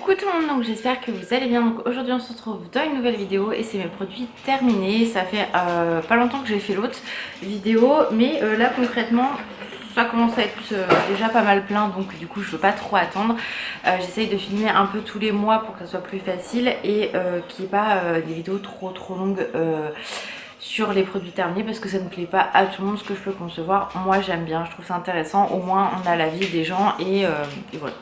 Coucou tout le monde, donc j'espère que vous allez bien. Donc aujourd'hui on se retrouve dans une nouvelle vidéo et c'est mes produits terminés. Ça fait pas longtemps que j'ai fait l'autre vidéo, mais là concrètement ça commence à être déjà pas mal plein, donc du coup je veux pas trop attendre. J'essaye de filmer un peu tous les mois pour que ça soit plus facile et qu'il n'y ait pas des vidéos trop longues sur les produits terminés, parce que ça ne plaît pas à tout le monde ce que je peux concevoir. Moi j'aime bien, je trouve ça intéressant, au moins on a l'avis des gens et voilà.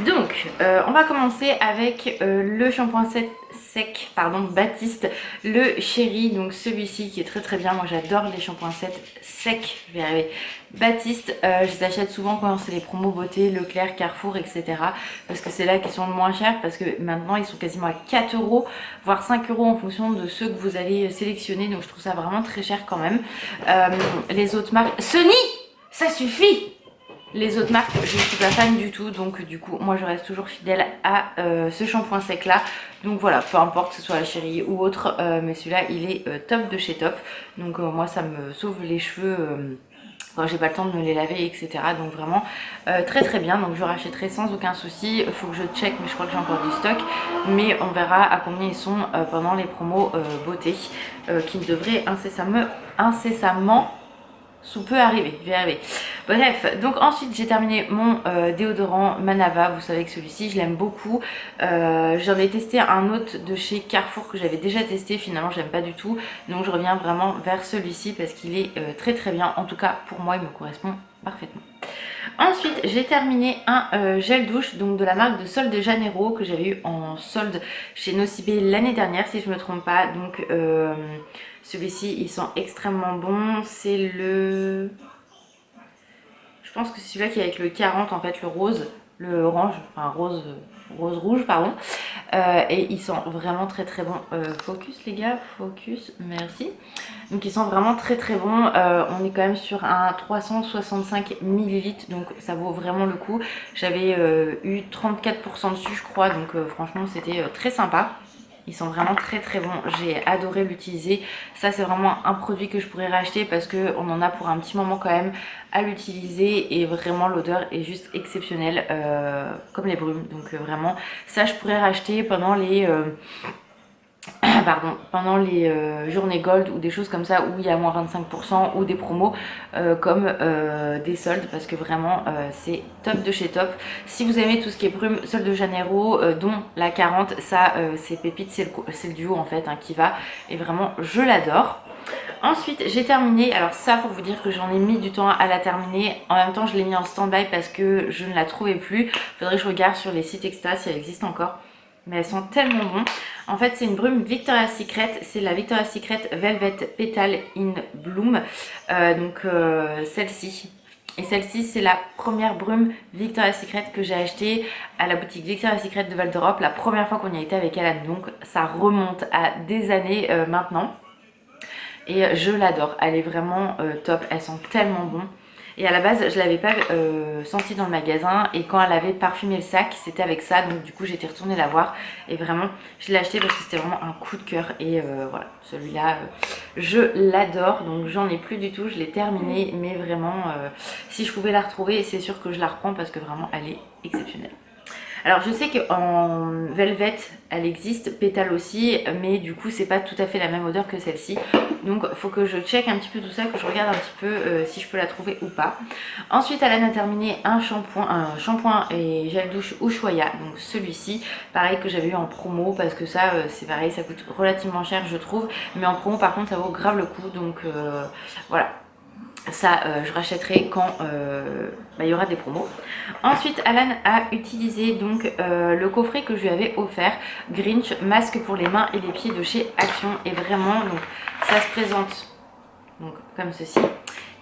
Donc on va commencer avec le shampoing sec Baptiste, le chéri, donc celui-ci qui est très bien. Moi j'adore les shampoings secs, je vais y arriver. Baptiste, je les achète souvent quand c'est les promos beauté, Leclerc, Carrefour, etc. parce que c'est là qu'ils sont le moins chers, parce que maintenant ils sont quasiment à 4 euros, voire 5 euros en fonction de ceux que vous allez sélectionner, donc je trouve ça vraiment très cher quand même. Les autres marques, Sony, ça suffit. Les autres marques, je ne suis pas fan du tout, donc du coup, moi je reste toujours fidèle à ce shampoing sec là. Donc voilà, peu importe que ce soit la chérie ou autre, mais celui-là il est top de chez top. Donc moi ça me sauve les cheveux quand j'ai pas le temps de me les laver, etc. Donc vraiment très bien. Donc je rachèterai sans aucun souci. Il faut que je check, mais je crois que j'ai encore du stock. Mais on verra à combien ils sont pendant les promos beauté qui devraient incessamment sous peu arriver, je vais arriver. Bref, donc ensuite j'ai terminé mon déodorant Manava. Vous savez que celui-ci je l'aime beaucoup. J'en ai testé un autre de chez Carrefour que j'avais déjà testé, finalement j'aime pas du tout. Donc je reviens vraiment vers celui-ci parce qu'il est très bien. En tout cas pour moi il me correspond parfaitement. Ensuite j'ai terminé un gel douche, donc de la marque de Sol de Janeiro, que j'avais eu en solde chez Nocibé l'année dernière si je me trompe pas. Donc celui-ci il sent extrêmement bon. C'est le... je pense que c'est celui-là qui est avec le 40 en fait, le rose, le orange, enfin rose rouge pardon. Et il sent vraiment très bon. Focus les gars, focus, merci. Donc il sent vraiment très bon. On est quand même sur un 365 ml, donc ça vaut vraiment le coup. J'avais eu 34% dessus je crois, donc franchement c'était très sympa. Ils sont vraiment très bons, j'ai adoré l'utiliser. Ça c'est vraiment un produit que je pourrais racheter parce qu'on en a pour un petit moment quand même à l'utiliser, et vraiment l'odeur est juste exceptionnelle, comme les brumes. Donc vraiment ça je pourrais racheter pendant les pendant les journées gold ou des choses comme ça où il y a moins 25% ou des promos comme des soldes, parce que vraiment c'est top de chez top. Si vous aimez tout ce qui est brume Sol de Janeiro, dont la 40, ça c'est pépite, c'est le duo en fait qui va, et vraiment je l'adore. Ensuite j'ai terminé, alors ça pour vous dire que j'en ai mis du temps à la terminer, en même temps je l'ai mis en stand-by parce que je ne la trouvais plus. Faudrait que je regarde sur les sites etc si elle existe encore, mais elles sont tellement bonnes. En fait c'est une brume Victoria's Secret, c'est la Victoria's Secret Velvet Petal in Bloom, celle-ci. Et celle-ci c'est la première brume Victoria's Secret que j'ai achetée à la boutique Victoria's Secret de Val d'Europe, la première fois qu'on y a été avec Alan, donc ça remonte à des années maintenant. Et je l'adore, elle est vraiment top, elle sent tellement bon. Et à la base je l'avais pas senti dans le magasin, et quand elle avait parfumé le sac c'était avec ça, donc du coup j'étais retournée la voir et vraiment je l'ai acheté parce que c'était vraiment un coup de cœur. Et voilà, celui-là je l'adore, donc j'en ai plus du tout, je l'ai terminé, mais vraiment si je pouvais la retrouver c'est sûr que je la reprends parce que vraiment elle est exceptionnelle. Alors je sais qu'en Velvet elle existe, pétale aussi, mais du coup c'est pas tout à fait la même odeur que celle-ci. Donc faut que je check un petit peu tout ça, que je regarde un petit peu si je peux la trouver ou pas. Ensuite Alan a terminé un shampoing et gel douche Ushuaïa, donc celui-ci, pareil que j'avais eu en promo, parce que ça c'est pareil, ça coûte relativement cher je trouve, mais en promo par contre ça vaut grave le coup, donc voilà. Ça je rachèterai quand il y aura des promos. Ensuite Alan a utilisé donc le coffret que je lui avais offert, Grinch masque pour les mains et les pieds de chez Action, et vraiment donc ça se présente donc comme ceci,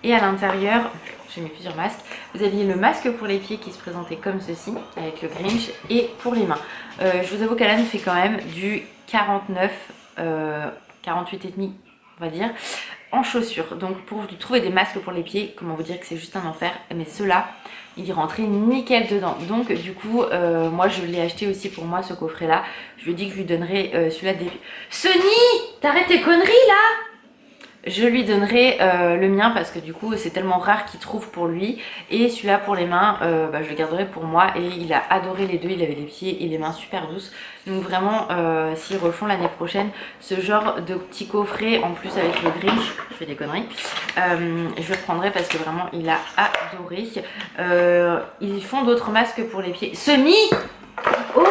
et à l'intérieur j'ai mis plusieurs masques. Vous aviez le masque pour les pieds qui se présentait comme ceci avec le Grinch, et pour les mains je vous avoue qu'Alan fait quand même du 49 48,5 on va dire en chaussures, donc pour lui trouver des masques pour les pieds, comment vous dire que c'est juste un enfer, mais ceux-là il est rentré nickel dedans. Donc du coup moi je l'ai acheté aussi pour moi, ce coffret là. Je lui ai dit que je lui donnerais celui-là des... Sony, t'arrêtes tes conneries là. je lui donnerai le mien parce que du coup c'est tellement rare qu'il trouve pour lui. Et celui-là pour les mains, je le garderai pour moi. Et il a adoré les deux, il avait les pieds et les mains super douces. Donc vraiment, s'ils refont l'année prochaine ce genre de petit coffret, en plus avec le Grinch, je fais des conneries, je le reprendrai parce que vraiment il a adoré. Ils font d'autres masques pour les pieds. Semi! Oh!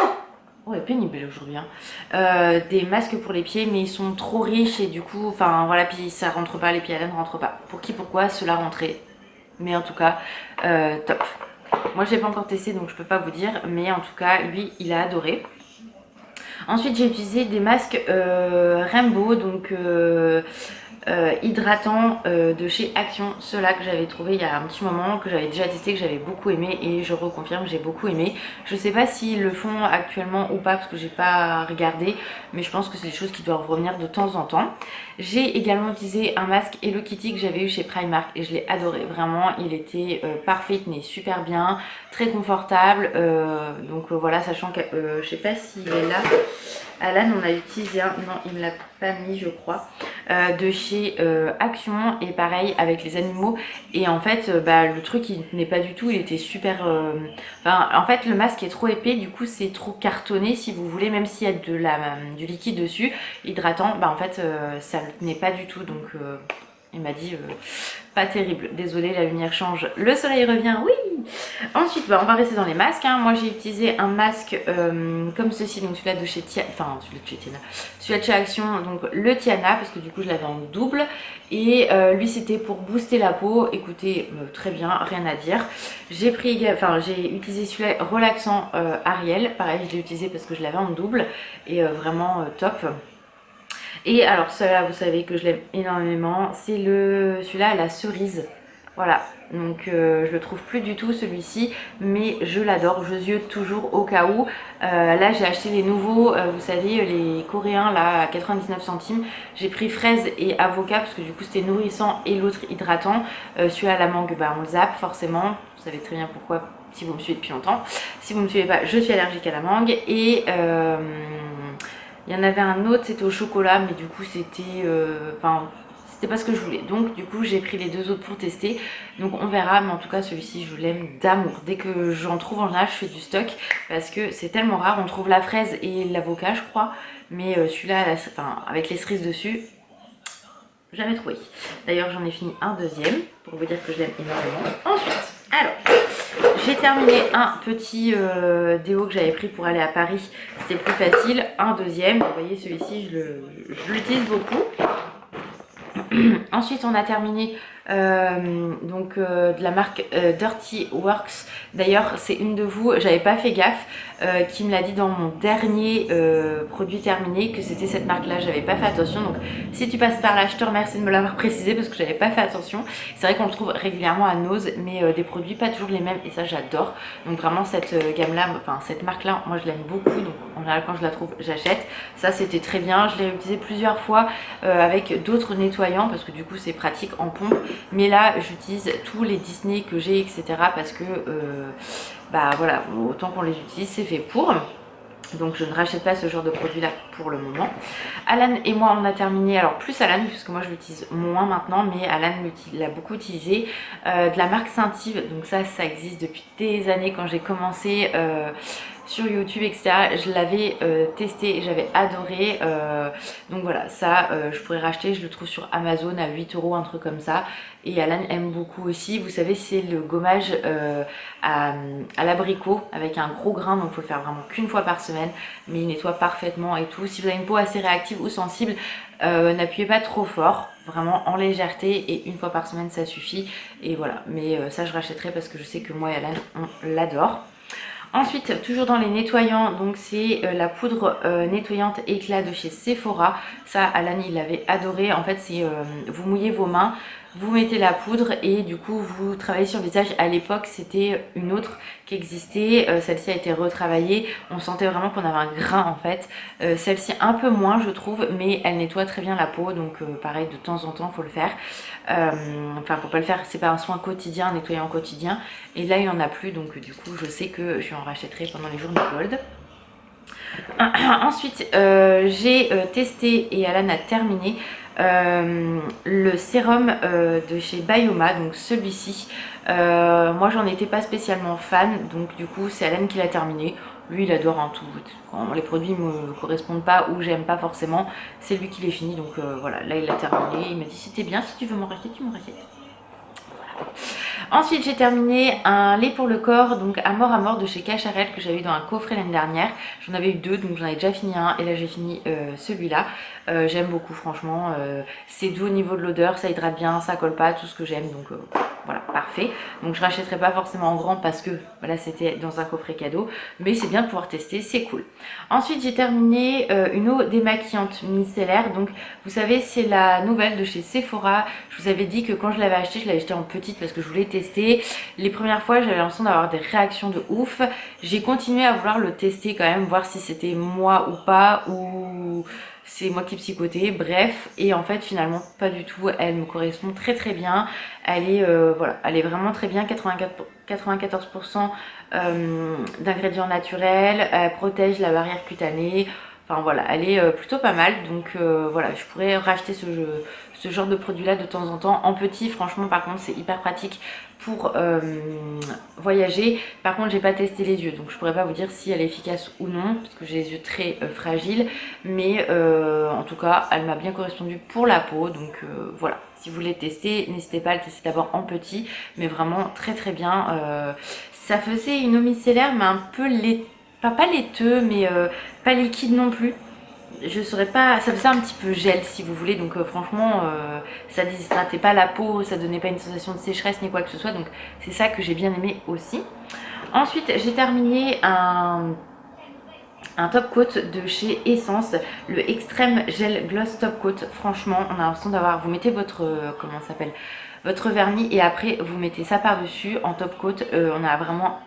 Oh, elle est pénible aujourd'hui. Hein. Des masques pour les pieds, mais ils sont trop riches et du coup, enfin voilà, puis ça rentre pas, les pieds à laine ne rentrent pas. Pour qui, pourquoi, cela rentrait. Mais en tout cas, top. Moi, je l'ai pas encore testé, donc je peux pas vous dire, mais en tout cas, lui, il a adoré. Ensuite, j'ai utilisé des masques Rainbow, donc hydratants de chez Action, ceux-là que j'avais trouvé il y a un petit moment, que j'avais déjà testé, que j'avais beaucoup aimé et je reconfirme, j'ai beaucoup aimé. Je sais pas s'ils le font actuellement ou pas parce que j'ai pas regardé, mais je pense que c'est des choses qui doivent revenir de temps en temps. J'ai également utilisé un masque Hello Kitty que j'avais eu chez Primark et je l'ai adoré, vraiment il était parfait, il tenait super bien, très confortable, donc voilà, sachant que je sais pas s'il est là. Alan on a utilisé un, non il me l'a pas mis je crois, de chez Action et pareil avec les animaux et en fait le truc il tenait pas du tout, il était super, enfin en fait le masque est trop épais, du coup c'est trop cartonné si vous voulez, même s'il y a du liquide dessus hydratant, en fait ça ne tenait pas du tout, donc il m'a dit pas terrible, désolée la lumière change, le soleil revient, oui. Ensuite on va rester dans les masques, hein. Moi j'ai utilisé un masque comme ceci, donc celui-là de chez Tiana, enfin celui-là de chez Tiana, celui-là de chez Action, donc le Tiana parce que du coup je l'avais en double et lui c'était pour booster la peau, écoutez très bien, rien à dire. J'ai pris, enfin j'ai utilisé celui-là relaxant Ariel, pareil je l'ai utilisé parce que je l'avais en double et vraiment top. Et alors celui-là, vous savez que je l'aime énormément, c'est celui-là à la cerise. Voilà, donc je le trouve plus du tout celui-ci, mais je l'adore, je ziote toujours au cas où. Là j'ai acheté les nouveaux, vous savez, les coréens là à 99 centimes. J'ai pris fraise et avocat parce que du coup c'était nourrissant et l'autre hydratant. Celui-là à la mangue, on le zappe forcément, vous savez très bien pourquoi si vous me suivez depuis longtemps. Si vous ne me suivez pas, je suis allergique à la mangue et... il y en avait un autre, c'était au chocolat, mais du coup c'était... c'était pas ce que je voulais. Donc du coup j'ai pris les deux autres pour tester. Donc on verra, mais en tout cas celui-ci je l'aime d'amour. Dès que j'en trouve en général, je fais du stock parce que c'est tellement rare. On trouve la fraise et l'avocat je crois, mais celui-là avec les cerises dessus, jamais trouvé. D'ailleurs j'en ai fini un deuxième pour vous dire que je l'aime énormément. Ensuite, alors... j'ai terminé un petit déo que j'avais pris pour aller à Paris, c'était plus facile. Un deuxième, vous voyez celui-ci je l'utilise beaucoup. Ensuite on a terminé de la marque Dirty Works. D'ailleurs c'est une de vous, j'avais pas fait gaffe, qui me l'a dit dans mon dernier produit terminé que c'était cette marque là, j'avais pas fait attention. Donc si tu passes par là, je te remercie de me l'avoir précisé parce que j'avais pas fait attention. C'est vrai qu'on le trouve régulièrement à Nose, mais des produits pas toujours les mêmes et ça j'adore. Donc vraiment cette gamme là, enfin cette marque là, moi je l'aime beaucoup, donc en général quand je la trouve j'achète. Ça c'était très bien, je l'ai utilisé plusieurs fois avec d'autres nettoyants parce que du coup c'est pratique en pompe. Mais là j'utilise tous les Disney que j'ai, etc. parce que voilà, autant qu'on les utilise c'est fait pour. Donc je ne rachète pas ce genre de produit là pour le moment. Alan et moi on a terminé, alors plus Alan puisque moi je l'utilise moins maintenant, mais Alan l'a beaucoup utilisé, de la marque Saint-Yves. Donc ça existe depuis des années. Quand j'ai commencé sur YouTube etc, je l'avais testé et j'avais adoré, donc voilà, ça je pourrais racheter, je le trouve sur Amazon à 8 €, un truc comme ça. Et Alan aime beaucoup aussi, vous savez c'est le gommage à l'abricot avec un gros grain, donc il faut le faire vraiment qu'une fois par semaine, mais il nettoie parfaitement et tout. Si vous avez une peau assez réactive ou sensible, n'appuyez pas trop fort, vraiment en légèreté, et une fois par semaine ça suffit. Et voilà, mais ça je rachèterai parce que je sais que moi et Alan on l'adore. Ensuite, toujours dans les nettoyants, donc c'est la poudre nettoyante éclat de chez Sephora. Ça, Alan, il avait adoré. En fait, c'est vous mouillez vos mains, vous mettez la poudre et du coup, vous travaillez sur le visage. À l'époque, c'était une autre qui existait. Celle-ci a été retravaillée. On sentait vraiment qu'on avait un grain en fait. Celle-ci un peu moins, je trouve, mais elle nettoie très bien la peau. Donc pareil, de temps en temps, il faut le faire. Enfin, faut pas le faire, c'est pas un soin quotidien, un nettoyant quotidien. Et là, il en a plus, donc du coup, je sais que je en rachèterai pendant les journées Gold. Ensuite, j'ai testé et Alan a terminé le sérum de chez Bioma, donc celui-ci. Moi j'en étais pas spécialement fan, donc du coup c'est Alan qui l'a terminé. Lui il adore tout. Quand les produits me correspondent pas ou j'aime pas forcément, c'est lui qui les finit. Donc voilà, là il l'a terminé. Il m'a dit c'était bien, si tu veux m'en racheter, tu m'en rachètes. Voilà. Ensuite j'ai terminé un lait pour le corps, donc à mort de chez Cacharel, que j'avais eu dans un coffret l'année dernière. J'en avais eu deux, donc j'en avais déjà fini un et là j'ai fini celui-là. J'aime beaucoup franchement, c'est doux au niveau de l'odeur, ça hydrate bien, ça colle pas, tout ce que j'aime, donc voilà, parfait. Donc je rachèterai pas forcément en grand parce que voilà, c'était dans un coffret cadeau, mais c'est bien de pouvoir tester, c'est cool. Ensuite j'ai terminé une eau démaquillante micellaire, donc vous savez c'est la nouvelle de chez Sephora. Je vous avais dit que quand je l'avais acheté en petite parce que je voulais tester. Les premières fois j'avais l'impression d'avoir des réactions de ouf. J'ai continué à vouloir le tester quand même, voir si c'était moi ou pas, ou c'est moi qui psychotais, bref, et en fait finalement pas du tout, elle me correspond très bien, elle est, voilà, elle est vraiment très bien, 94% d'ingrédients naturels, elle protège la barrière cutanée, enfin voilà, elle est plutôt pas mal, donc voilà, je pourrais racheter ce genre de produit là de temps en temps, en petit franchement par contre c'est hyper pratique pour voyager. Par contre j'ai pas testé les yeux, donc je pourrais pas vous dire si elle est efficace ou non parce que j'ai les yeux très fragiles, mais en tout cas elle m'a bien correspondu pour la peau, donc voilà, si vous voulez tester n'hésitez pas à le tester d'abord en petit, mais vraiment très bien. Ça faisait une eau micellaire mais un peu laiteux, pas laiteux mais pas liquide non plus. Je saurais pas, ça faisait un petit peu gel si vous voulez, donc franchement ça déshydratait pas la peau, ça donnait pas une sensation de sécheresse ni quoi que ce soit, donc c'est ça que j'ai bien aimé aussi. Ensuite j'ai terminé un top coat de chez Essence, le Extreme Gel Gloss Top Coat. Franchement on a l'impression d'avoir, vous mettez votre comment ça s'appelle, votre vernis et après vous mettez ça par dessus en top coat. On a vraiment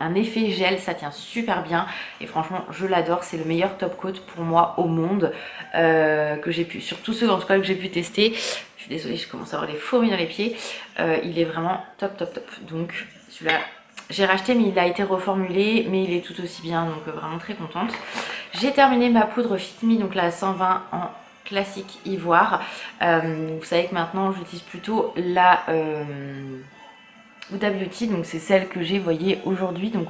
un effet gel, ça tient super bien et franchement je l'adore, c'est le meilleur top coat pour moi au monde que j'ai pu, sur tous ceux en tout cas que j'ai pu tester. Je suis désolée, je commence à avoir les fourmis dans les pieds. Il est vraiment top. Donc celui-là j'ai racheté mais il a été reformulé, mais il est tout aussi bien, donc vraiment très contente. J'ai terminé ma poudre Fit Me, donc la 120 en classique ivoire. Vous savez que maintenant j'utilise plutôt la Huda Beauty, donc c'est celle que j'ai, voyez, aujourd'hui. Donc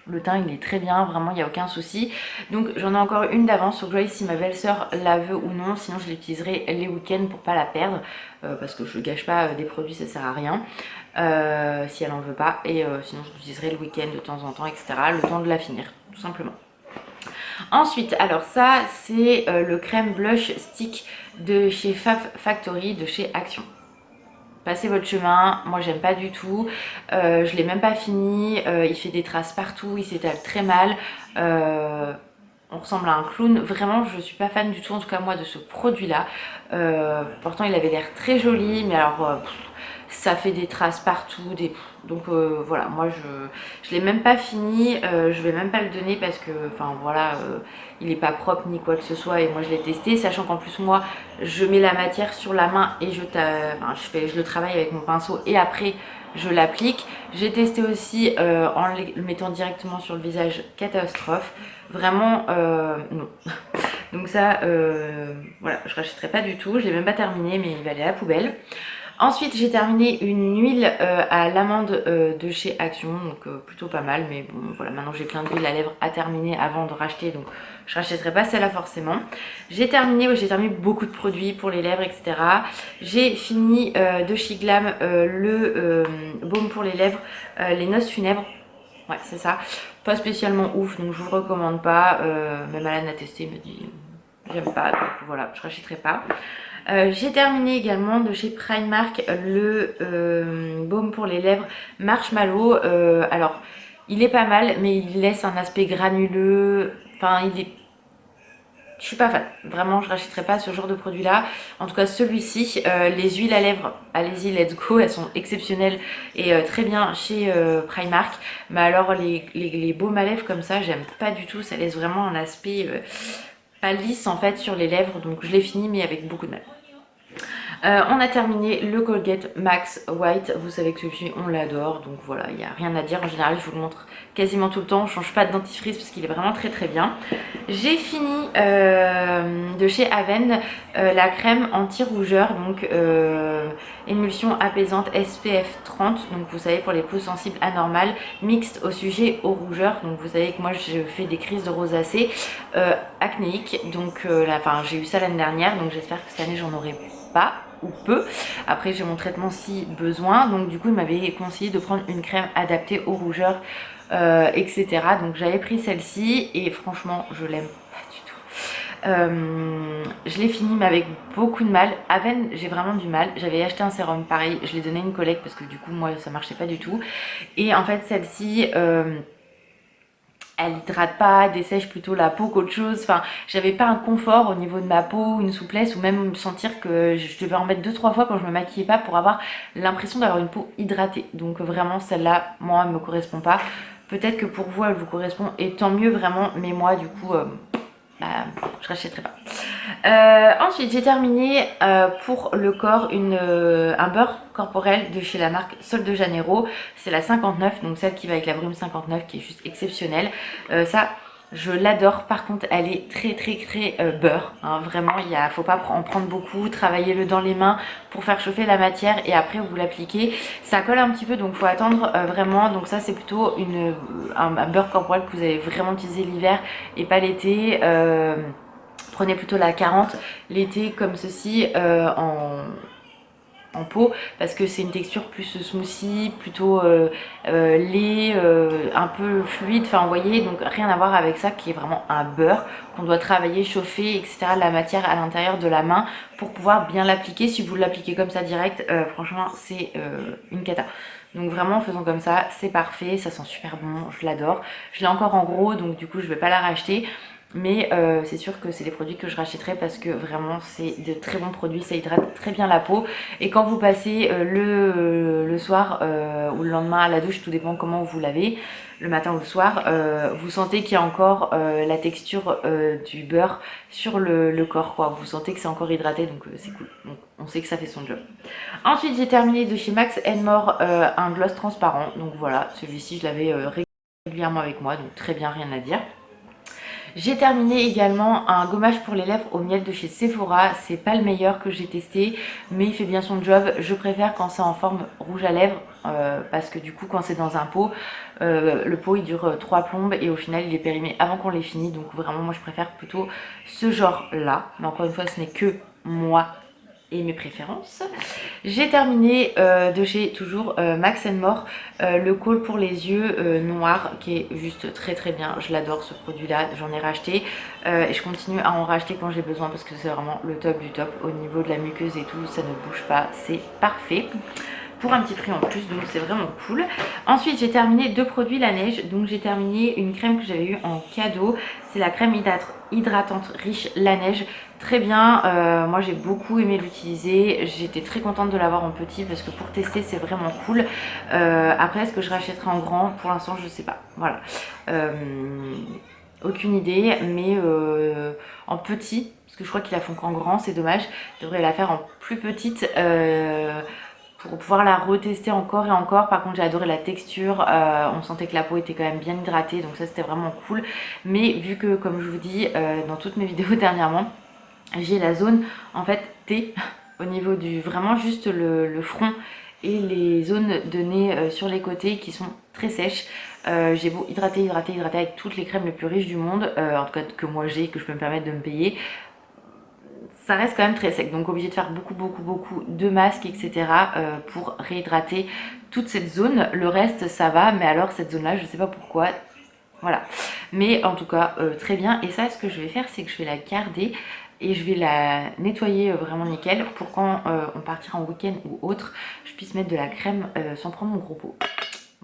le teint il est très bien, vraiment il n'y a aucun souci. Donc j'en ai encore une d'avance, faut que je vois si ma belle-sœur la veut ou non, sinon je l'utiliserai les week-ends pour pas la perdre, parce que je ne gâche pas des produits, ça sert à rien si elle en veut pas, et sinon je l'utiliserai le week-end de temps en temps, etc. Le temps de la finir, tout simplement. Ensuite, alors ça c'est le crème blush stick de chez Fab Factory, de chez Action. Passez votre chemin, moi j'aime pas du tout, je l'ai même pas fini, il fait des traces partout, il s'étale très mal, on ressemble à un clown, vraiment je suis pas fan du tout en tout cas moi de ce produit là, pourtant il avait l'air très joli mais alors ça fait des traces partout, donc voilà, moi je l'ai même pas fini, je vais même pas le donner parce que enfin voilà, il est pas propre ni quoi que ce soit et moi je l'ai testé, sachant qu'en plus moi je mets la matière sur la main et je le travaille avec mon pinceau et après je l'applique. J'ai testé aussi en le mettant directement sur le visage, catastrophe, vraiment non. Donc ça voilà, je rachèterai pas du tout, je l'ai même pas terminé mais il va aller à la poubelle. Ensuite j'ai terminé une huile à l'amande de chez Action, donc plutôt pas mal, mais bon voilà, maintenant j'ai plein d'huile à lèvres à terminer avant de racheter, donc je rachèterai pas celle-là forcément. J'ai terminé beaucoup de produits pour les lèvres, etc. J'ai fini de chez Glam le baume pour les lèvres, les noces funèbres. Ouais c'est ça, pas spécialement ouf, donc je vous le recommande pas, même Alan a testé, il me dit j'aime pas, donc voilà, je rachèterai pas. J'ai terminé également de chez Primark le baume pour les lèvres Marshmallow. Alors il est pas mal mais il laisse un aspect granuleux, enfin je suis pas fan, vraiment je rachèterai pas ce genre de produit là, en tout cas celui-ci. Les huiles à lèvres, allez-y let's go, elles sont exceptionnelles et très bien chez Primark, mais alors les baumes à lèvres comme ça j'aime pas du tout, ça laisse vraiment un aspect pas lisse en fait sur les lèvres, donc je l'ai fini mais avec beaucoup de mal. On a terminé le Colgate Max White. Vous savez que celui-ci on l'adore, donc voilà, il n'y a rien à dire. En général je vous le montre quasiment tout le temps. Je change pas de dentifrice parce qu'il est vraiment très très bien. J'ai fini de chez Aven la crème anti-rougeur, donc émulsion apaisante SPF 30. Donc vous savez, pour les peaux sensibles anormales, mixte au sujet aux rougeurs. Donc vous savez que moi je fais des crises de rosacée acnéique. Donc j'ai eu ça l'année dernière, donc j'espère que cette année j'en aurai pas ou peu. Après j'ai mon traitement si besoin, donc du coup il m'avait conseillé de prendre une crème adaptée aux rougeurs, etc. Donc j'avais pris celle-ci et franchement je l'aime pas du tout. Je l'ai fini mais avec beaucoup de mal. Aven, j'ai vraiment du mal. J'avais acheté un sérum pareil, je l'ai donné à une collègue parce que du coup moi ça marchait pas du tout. Et en fait celle-ci elle hydrate pas, dessèche plutôt la peau qu'autre chose. Enfin, j'avais pas un confort au niveau de ma peau, une souplesse, ou même sentir que je devais en mettre 2-3 fois quand je me maquillais pas pour avoir l'impression d'avoir une peau hydratée. Donc vraiment celle-là, moi, elle me correspond pas. Peut-être que pour vous elle vous correspond et tant mieux vraiment, mais moi du coup je rachèterai pas. Ensuite j'ai terminé pour le corps un beurre corporel de chez la marque Sol de Janeiro. C'est la 59, donc celle qui va avec la brume 59 qui est juste exceptionnelle. Ça je l'adore. Par contre elle est très beurre, hein. Vraiment faut pas en prendre beaucoup, travaillez-le dans les mains pour faire chauffer la matière et après vous l'appliquez. Ça colle un petit peu, donc faut attendre vraiment. Donc ça c'est plutôt un beurre corporel que vous allez vraiment utiliser l'hiver et pas l'été. Prenez plutôt la 40 l'été comme ceci en peau, parce que c'est une texture plus smoothie, plutôt lait, un peu fluide, enfin vous voyez, donc rien à voir avec ça qui est vraiment un beurre qu'on doit travailler, chauffer, etc. la matière à l'intérieur de la main pour pouvoir bien l'appliquer. Si vous l'appliquez comme ça direct, franchement c'est une cata. Donc vraiment faisons comme ça, c'est parfait, ça sent super bon, je l'adore. Je l'ai encore en gros, donc du coup je vais pas la racheter. Mais c'est sûr que c'est des produits que je rachèterai parce que vraiment c'est de très bons produits, ça hydrate très bien la peau. Et quand vous passez le soir ou le lendemain à la douche, tout dépend comment vous lavez, le matin ou le soir, vous sentez qu'il y a encore la texture du beurre sur le corps, quoi. Vous sentez que c'est encore hydraté, donc c'est cool. Donc on sait que ça fait son job. Ensuite j'ai terminé de chez Max More un gloss transparent. Donc voilà, celui-ci je l'avais régulièrement avec moi, donc très bien, rien à dire. J'ai terminé également un gommage pour les lèvres au miel de chez Sephora. C'est pas le meilleur que j'ai testé, mais il fait bien son job. Je préfère quand c'est en forme rouge à lèvres parce que du coup quand c'est dans un pot, le pot il dure 3 plombes et au final il est périmé avant qu'on l'ait fini. Donc vraiment moi je préfère plutôt ce genre là. Mais encore une fois ce n'est que moi et mes préférences. J'ai terminé de chez toujours Max More le col pour les yeux noir qui est juste très bien. Je l'adore ce produit là, j'en ai racheté et je continue à en racheter quand j'ai besoin parce que c'est vraiment le top du top. Au niveau de la muqueuse et tout, ça ne bouge pas, c'est parfait pour un petit prix en plus, donc c'est vraiment cool. Ensuite j'ai terminé 2 produits la neige. Donc j'ai terminé une crème que j'avais eu en cadeau, c'est la crème hydratante riche la neige. Très bien, moi j'ai beaucoup aimé l'utiliser, j'étais très contente de l'avoir en petit parce que pour tester c'est vraiment cool. Après est-ce que je rachèterai en grand? Pour l'instant je sais pas, voilà. Aucune idée, mais en petit, parce que je crois qu'ils la font qu'en grand, c'est dommage. Je devrais la faire en plus petite pour pouvoir la retester encore et encore. Par contre j'ai adoré la texture, on sentait que la peau était quand même bien hydratée, donc ça c'était vraiment cool. Mais vu que comme je vous dis dans toutes mes vidéos dernièrement, j'ai la zone en fait T au niveau du vraiment juste le front et les zones de nez sur les côtés qui sont très sèches. J'ai beau hydrater avec toutes les crèmes les plus riches du monde, en tout cas que moi j'ai, que je peux me permettre de me payer, ça reste quand même très sec, donc obligé de faire beaucoup de masques, etc. Pour réhydrater toute cette zone. Le reste ça va, mais alors cette zone là je sais pas pourquoi, voilà. Mais en tout cas très bien. Et ça, ce que je vais faire, c'est que je vais la garder et je vais la nettoyer vraiment nickel pour quand on partira en week-end ou autre, je puisse mettre de la crème sans prendre mon gros pot.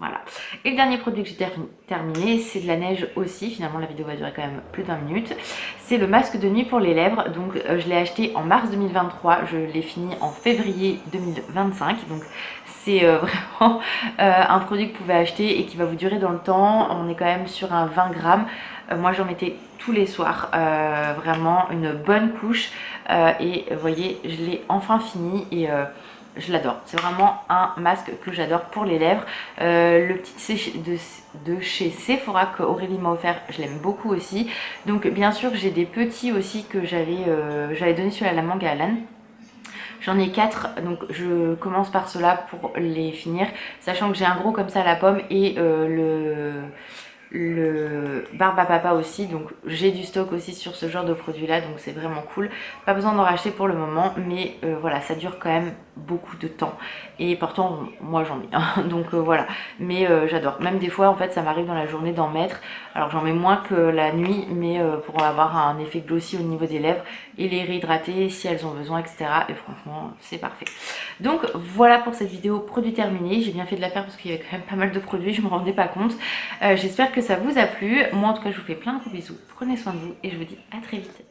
Voilà. Et le dernier produit que j'ai terminé, c'est de la neige aussi. Finalement, la vidéo va durer quand même plus d'1 minute. C'est le masque de nuit pour les lèvres. Donc, je l'ai acheté en mars 2023. Je l'ai fini en février 2025. Donc, c'est vraiment un produit que vous pouvez acheter et qui va vous durer dans le temps. On est quand même sur un 20 grammes. Moi, j'en mettais tous les soirs. Vraiment une bonne couche. Et vous voyez, je l'ai enfin fini et... je l'adore, c'est vraiment un masque que j'adore pour les lèvres. Le petit de chez Sephora que Aurélie m'a offert, je l'aime beaucoup aussi. Donc bien sûr j'ai des petits aussi que j'avais donné sur la mangue à Alan. J'en ai 4, donc je commence par cela pour les finir, sachant que j'ai un gros comme ça à la pomme et le barbe à papa aussi, donc j'ai du stock aussi sur ce genre de produit là, donc c'est vraiment cool. Pas besoin d'en racheter pour le moment, mais voilà, ça dure quand même beaucoup de temps et pourtant moi j'en mets hein, donc voilà, mais j'adore. Même des fois en fait ça m'arrive dans la journée d'en mettre, alors j'en mets moins que la nuit, mais pour avoir un effet glossy au niveau des lèvres et les réhydrater si elles ont besoin, etc. Et franchement c'est parfait. Donc voilà pour cette vidéo produit terminé. J'ai bien fait de la faire parce qu'il y avait quand même pas mal de produits, je me rendais pas compte. J'espère que ça vous a plu. Moi en tout cas je vous fais plein de gros bisous, prenez soin de vous et je vous dis à très vite.